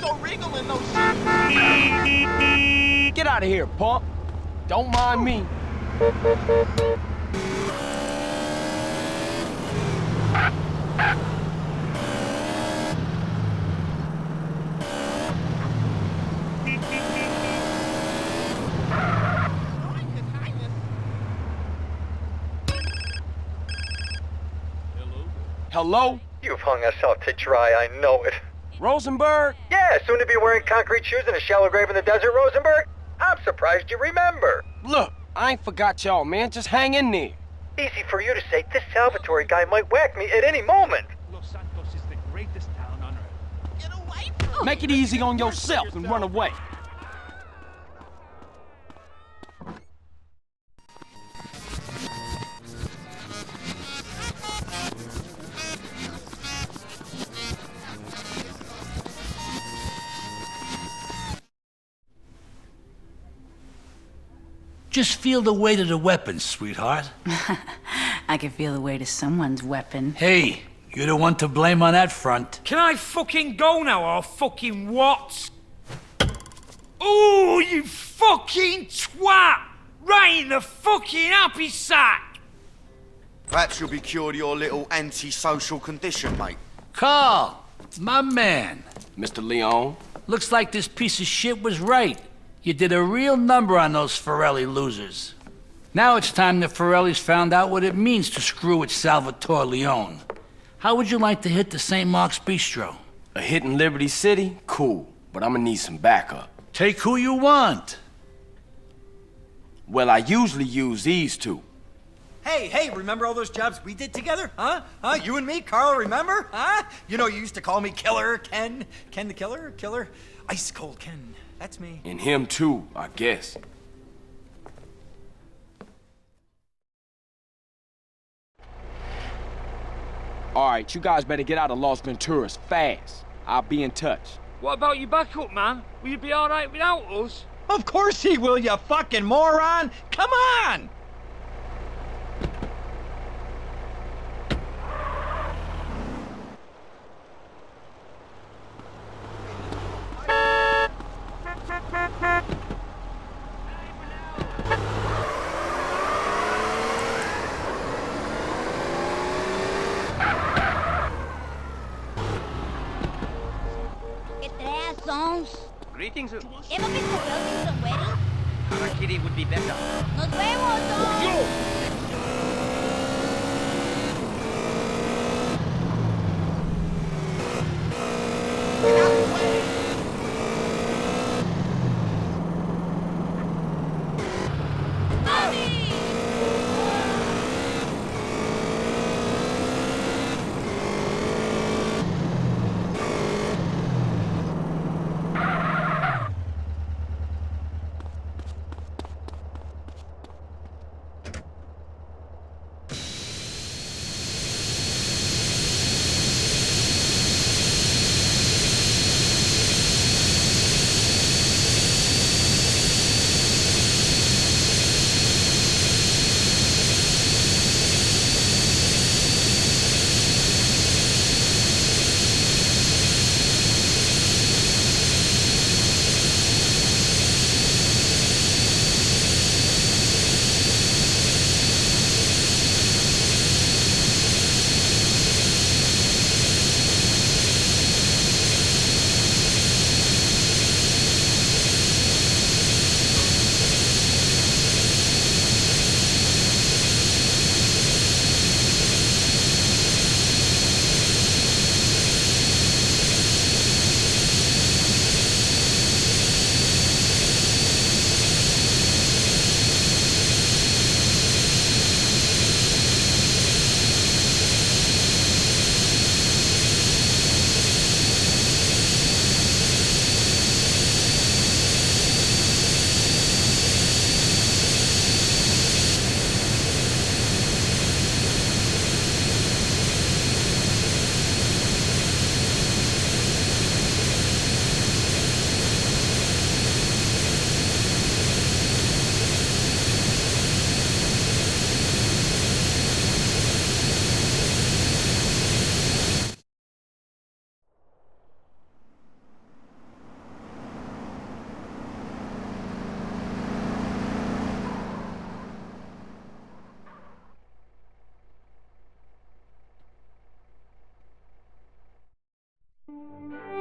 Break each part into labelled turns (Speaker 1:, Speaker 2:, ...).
Speaker 1: go wriggling no shit. Get out of here, punk. Don't mind me. Hello?
Speaker 2: You've hung us out to dry, I know it.
Speaker 1: Rosenberg?
Speaker 2: Yeah, soon to be wearing concrete shoes in a shallow grave in the desert, Rosenberg. I'm surprised you remember.
Speaker 1: Look, I ain't forgot y'all, man. Just hang in there.
Speaker 2: Easy for you to say. This Salvatore guy might whack me at any moment.
Speaker 3: Los Santos is the greatest town on earth.
Speaker 4: Get away from
Speaker 1: Make it easy on yourself and run away.
Speaker 5: Just feel the weight of the weapon, sweetheart.
Speaker 6: I can feel the weight of someone's weapon.
Speaker 5: Hey, you're the one to blame on that front.
Speaker 3: Can I fucking go now, or fucking what? Ooh, you fucking twat! Right in the fucking happy sack!
Speaker 7: Perhaps you'll be cured of your little antisocial condition, mate.
Speaker 5: Carl, my man.
Speaker 1: Mr. Leone?
Speaker 5: Looks like this piece of shit was right. You did a real number on those Forelli losers. Now it's time the Forellis found out what it means to screw with Salvatore Leone. How would you like to hit the St. Mark's Bistro?
Speaker 1: A hit in Liberty City? Cool, but I'm gonna need some backup.
Speaker 5: Take who you want.
Speaker 1: Well, I usually use these two.
Speaker 8: Hey, remember all those jobs we did together? Huh? You and me, Carl, remember? Huh? You know, you used to call me Killer Ken. Ken the Killer? Ice Cold Ken. That's me.
Speaker 1: And him too, I guess. All right, you guys better get out of Las Venturas fast. I'll be in touch.
Speaker 3: What about your backup, man? Will you be alright without us?
Speaker 8: Of course he will, you fucking moron! Come on!
Speaker 4: Greetings. Ever been to Wilmington wedding?
Speaker 8: Harakiri would be better.
Speaker 4: Nos vemos,
Speaker 3: Yo!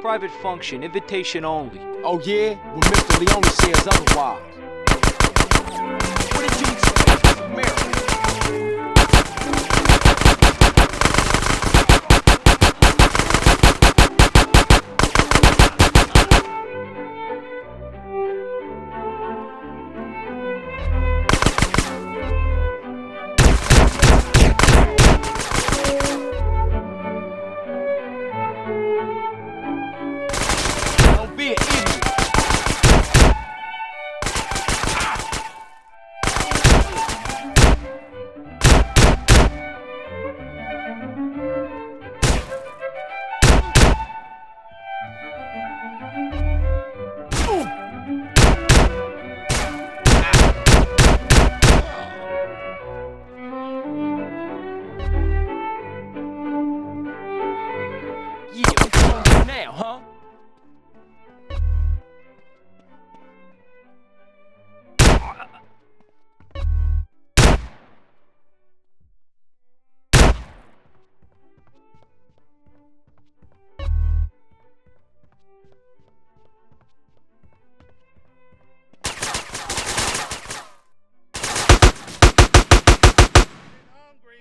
Speaker 9: Private function, invitation only.
Speaker 1: Oh yeah? Well, Mr. Leone says otherwise. What did you expect? It's America. Don't be an idiot. Yeah, what you gonna do now, huh?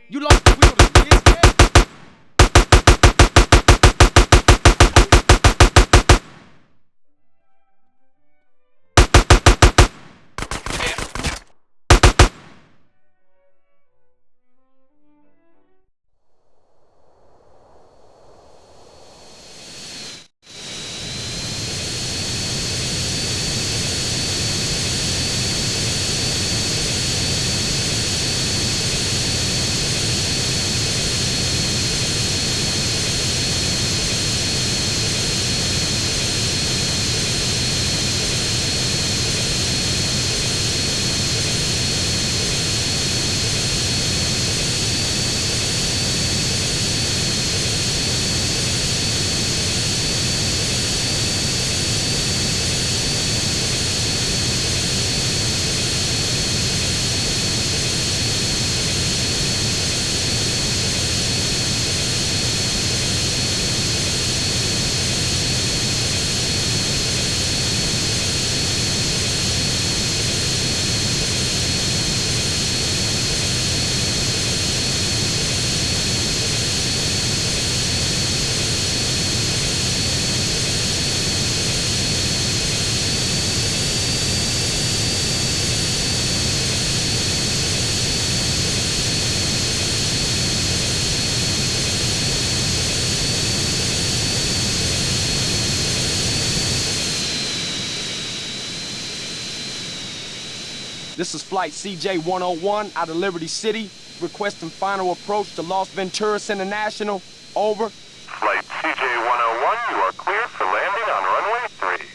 Speaker 1: You lost the wheel to this man? This is Flight CJ-101 out of Liberty City, requesting final approach to Las Venturas International. Over.
Speaker 10: Flight CJ-101, you are cleared for landing on runway 3.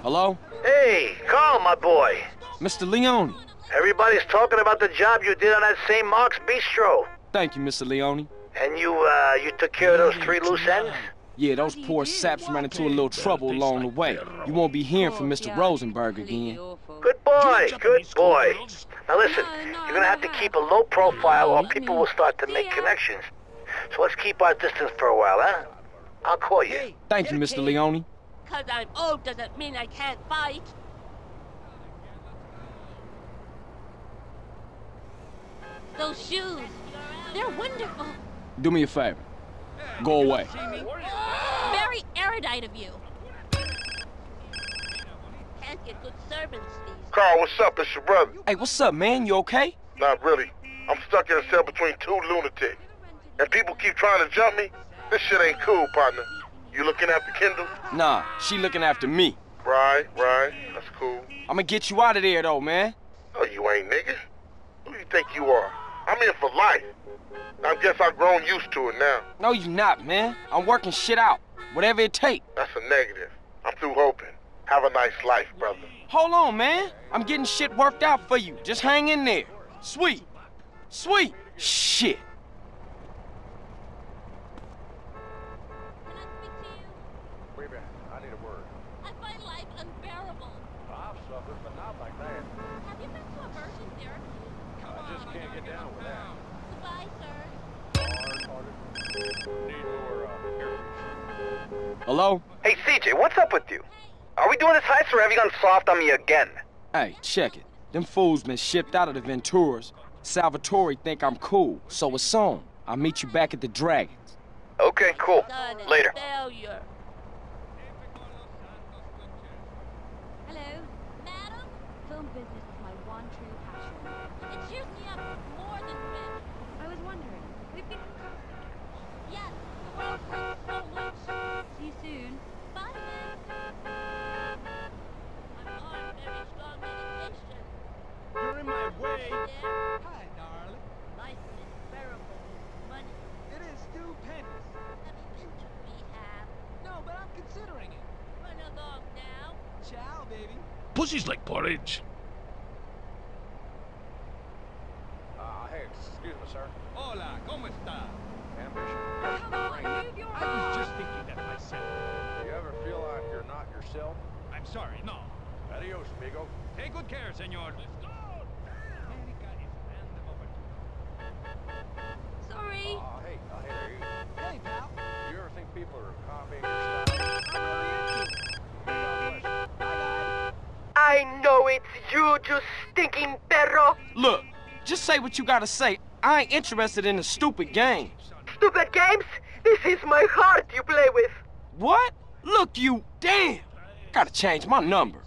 Speaker 1: Hello?
Speaker 2: Hey, Carl, my boy.
Speaker 1: Mr. Leone.
Speaker 2: Everybody's talking about the job you did on that St. Mark's Bistro.
Speaker 1: Thank you, Mr. Leone.
Speaker 2: And you took care of those 3 loose ends?
Speaker 1: Yeah, those poor saps ran into a little trouble along the way. You won't be hearing from Mr. Rosenberg again.
Speaker 2: Good boy, good boy. Now listen, you're gonna have to keep a low profile or people will start to make connections. So let's keep our distance for a while, huh? I'll call you.
Speaker 1: Thank you, Mr. Leone.
Speaker 4: 'Cause I'm old doesn't mean I can't fight. those shoes. They're wonderful.
Speaker 1: Do me a favor. Go away.
Speaker 4: Very erudite of you. Can't get good servants these days.
Speaker 10: Carl, what's up? It's your brother.
Speaker 1: Hey, what's up, man? You okay?
Speaker 10: Not really. I'm stuck in a cell between two lunatics. And people keep trying to jump me. This shit ain't cool, partner. You looking after Kendall?
Speaker 1: Nah, she looking after me.
Speaker 10: Right. That's cool.
Speaker 1: I'ma get you out of there, though, man.
Speaker 10: Oh, you ain't, nigga. Who do you think you are? I'm here for life. I guess I've grown used to it now.
Speaker 1: No, you not, man. I'm working shit out. Whatever it take.
Speaker 10: That's a negative. I'm through hoping. Have a nice life, brother.
Speaker 1: Hold on, man. I'm getting shit worked out for you. Just hang in there. Sweet. Shit.
Speaker 4: Can I speak to you?
Speaker 10: Wait a minute. I need a word.
Speaker 4: I find life unbearable.
Speaker 10: I've suffered, but not like that.
Speaker 4: Have you been to immersion therapy?
Speaker 10: I just can't get down with that.
Speaker 4: Goodbye, sir.
Speaker 10: Need more, earpiece.
Speaker 1: Hello?
Speaker 2: Hey, CJ, what's up with you? Are we doing this heist or have you gone soft on me again?
Speaker 1: Hey, check it. Them fools been shipped out of the Venturas. Salvatore think I'm cool, so it's on. I'll meet you back at the Dragons.
Speaker 2: Okay, cool.
Speaker 4: Son is
Speaker 2: Later.
Speaker 4: a failure. Hello, madam? Film business is my one true passion. It cheers me up more than rich. I was wondering, we've been... Yes, the world hurts so much. See you soon. Bye, man. I'm on very strong medication.
Speaker 3: You're in my way.
Speaker 4: Yeah?
Speaker 3: Hi, darling.
Speaker 4: Life is unbearable with money.
Speaker 3: It is stupendous.
Speaker 4: Have you been to rehab?
Speaker 3: No, but I'm considering it.
Speaker 4: Run along now.
Speaker 3: Ciao, baby.
Speaker 5: Pussy's like porridge.
Speaker 10: Hey, excuse me, sir.
Speaker 3: Hola, ¿cómo está?
Speaker 10: Ambition.
Speaker 4: Come on, move your
Speaker 3: I was just thinking that myself.
Speaker 10: Do you ever feel like you're not yourself?
Speaker 3: I'm sorry, no.
Speaker 10: Adios, amigo.
Speaker 3: Take good care, senor. Let's go. America is land of opportunity.
Speaker 4: Sorry.
Speaker 10: Hey, there you go.
Speaker 3: Hey, pal.
Speaker 10: You ever think people are copying your style?
Speaker 3: I'm really into it.
Speaker 10: God bless you.
Speaker 3: Bye, guys.
Speaker 11: I know it's you, you stinking perro.
Speaker 1: Look, just say what you gotta say. I ain't interested in the stupid games.
Speaker 11: Stupid games? This is my heart you play with.
Speaker 1: What? Look, you... Damn! Gotta change my number.